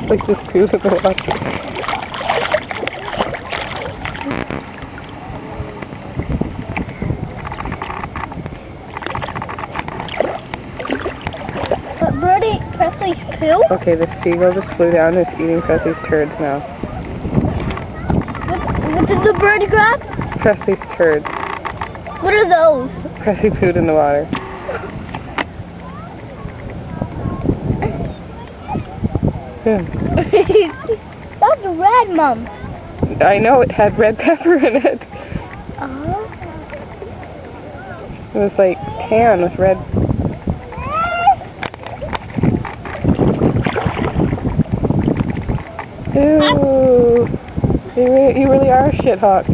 Presley just pooed in the water. Bird ate Presley's poo? Okay, the seagull just flew down and is eating Presley's turds now. What did the bird grab? Presley's turds. What are those? Presley pooed in the water. That's red, Mom. I know, it had red pepper in it. It was like tan with red. Ew. You really are a shit hawk.